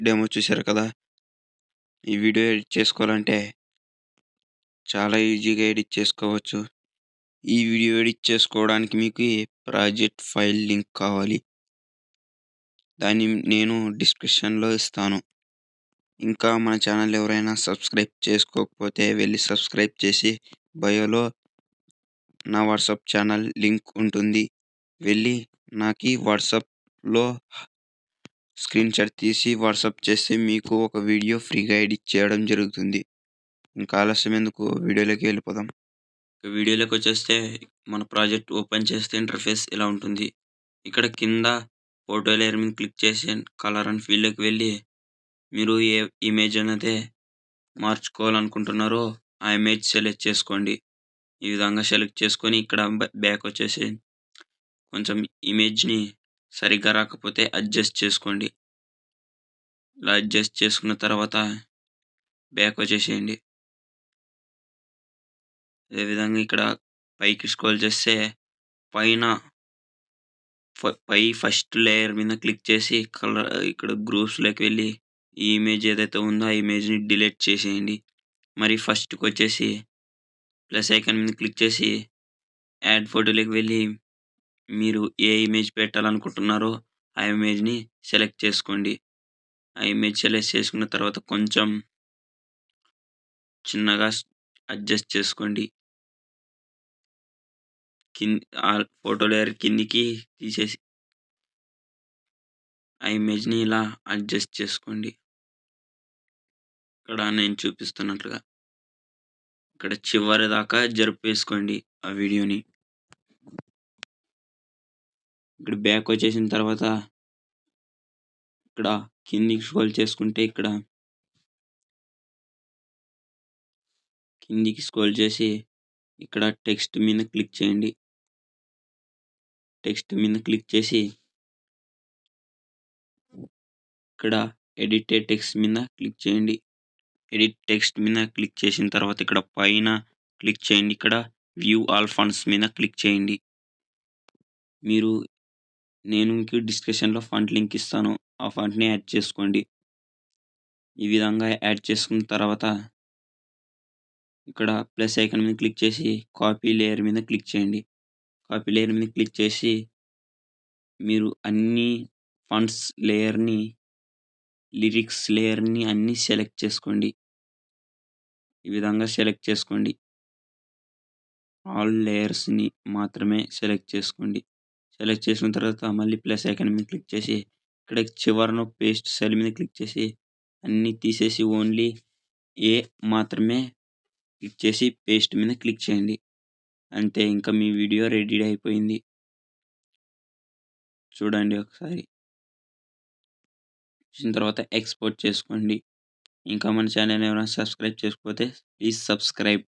Demo చూశారు కదా! ఈ వీడియో ఎడిట్ చేసుకోవాలంటే చాలా ఈజీగా ఎడిట్ చేసుకోవచ్చు. ఈ వీడియో ఎడిట్ చేసుకోవడానికి మీకు ప్రాజెక్ట్ ఫైల్ లింక్ కావాలి. దాన్ని నేను డిస్క్రిప్షన్‌లో ఇస్తాను. ఇంకా మన ఛానల్ ఎవరైనా సబ్స్క్రైబ్ చేసుకోకపోతే వెళ్లి సబ్స్క్రైబ్ చేసి బయోలో నా వాట్సాప్ ఛానల్ లింక్ ఉంటుంది. వెళ్లి నాకి వాట్సాప్‌లో స్క్రీన్‌షాట్ తీసి వాట్సాప్ చేస్తే మీకు ఒక వీడియో ఫ్రీగా ఎడిట్ చేయడం జరుగుతుంది. ఇంకా ఆలస్యం ఎందుకు వీడియోలోకి వెళ్ళిపోదాం. వీడియోలోకొచ్చేస్తే మన ప్రాజెక్ట్ ఓపెన్ చేస్తే ఇంటర్ఫేస్ ఇలా ఉంటుంది. ఇక్కడ కింద ఫోటో లేయర్ మీద క్లిక్ చేసి కలర్ అండ్ ఫీల్డ్‌లోకి వెళ్ళి మీరు ఏ ఇమేజ్ అయితే మార్చుకోవాలనుకుంటున్నారో ఆ ఇమేజ్ సెలెక్ట్ చేసుకోండి. ఈ విధంగా సెలెక్ట్ చేసుకొని ఇక్కడ బ్యాక్ వచ్చేసి కొంచెం ఇమేజ్‌ని సరిగ్గా రాకపోతే అడ్జస్ట్ చేసుకోండి. ఇలా అడ్జస్ట్ చేసుకున్న తర్వాత బ్యాక్ వచ్చేసేయండి. అదేవిధంగా ఇక్కడ పైకి స్క్రోల్ చేస్తే పైన ఫస్ట్ లేయర్ మీద క్లిక్ చేసి ఇక్కడ గ్రూప్స్‌లోకి వెళ్ళి ఈ ఇమేజ్ ఏదైతే ఉందో ఆ ఇమేజ్‌ని డిలీట్ చేసేయండి. మరి ఫస్ట్‌కొచ్చేసి ప్లస్ ఐకాన్ మీద క్లిక్ చేసి యాడ్ ఫోటోలోకి వెళ్ళి మీరు ఏ ఇమేజ్ పెట్టాలనుకుంటున్నారో ఆ ఇమేజ్‌ని సెలెక్ట్ చేసుకోండి. ఆ ఇమేజ్ సెలెక్ట్ చేసుకున్న తర్వాత కొంచెం చిన్నగా అడ్జస్ట్ చేసుకోండి. ఆ ఫోటో లేయర్ కిందికి తీసేసి ఆ ఇమేజ్‌ని ఇలా అడ్జస్ట్ చేసుకోండి. ఇక్కడ నేను చూపిస్తున్నట్లుగా. ఇక్కడ చివరి దాకా జరిపేసుకోండి ఆ వీడియోని. ఇక్కడ బ్యాక్ వచ్చేసిన తర్వాత ఇక్కడ కిందికి స్క్రోల్ చేసుకుంటే ఇక్కడ కిందికి స్క్రోల్ చేసి ఇక్కడ టెక్స్ట్ మీద క్లిక్ చేయండి. టెక్స్ట్ మీద క్లిక్ చేసి ఇక్కడ ఎడిట్ టెక్స్ట్ మీద క్లిక్ చేయండి. ఎడిట్ టెక్స్ట్ మీద క్లిక్ చేసిన తర్వాత ఇక్కడ పైన క్లిక్ చేయండి. ఇక్కడ వ్యూ ఆల్ ఫంట్స్ మీద క్లిక్ చేయండి. నేను మీకు డిస్క్రిప్షన్‌లో ఫాంట్ లింక్ ఇస్తాను. ఆ ఫాంట్‌ని యాడ్ చేసుకోండి. ఈ విధంగా యాడ్ చేసుకున్న తర్వాత ఇక్కడ ప్లస్ ఐకాన్ మీద క్లిక్ చేసి కాపీ లేయర్ మీద క్లిక్ చేయండి. కాపీ లేయర్ మీద క్లిక్ చేసి మీరు అన్ని ఫాంట్స్ లేయర్‌ని, లిరిక్స్ లేయర్‌ని అన్నీ సెలెక్ట్ చేసుకోండి. ఈ విధంగా సెలెక్ట్ చేసుకోండి. ఆల్ లేయర్స్‌ని మాత్రమే సెలెక్ట్ చేసుకోండి. సెలెక్ట్ చేసిన తర్వాత మళ్ళీ ప్లస్ ఐకాన్ మీద క్లిక్ చేసి ఇక్కడ చివరన పేస్ట్ సెల్ మీద క్లిక్ చేసి అన్నీ తీసేసి ఓన్లీ ఏ మాత్రమే క్లిక్ చేసి పేస్ట్ మీద క్లిక్ చేయండి. అంతే, ఇంకా మీ వీడియో రెడీ అయిపోయింది. చూడండి ఒకసారి. చూసిన తర్వాత ఎక్స్‌పోర్ట్ చేసుకోండి. ఇంకా మన ఛానల్ ఎవరైనా సబ్స్క్రైబ్ చేసుకోకపోతే ప్లీజ్ సబ్స్క్రైబ్.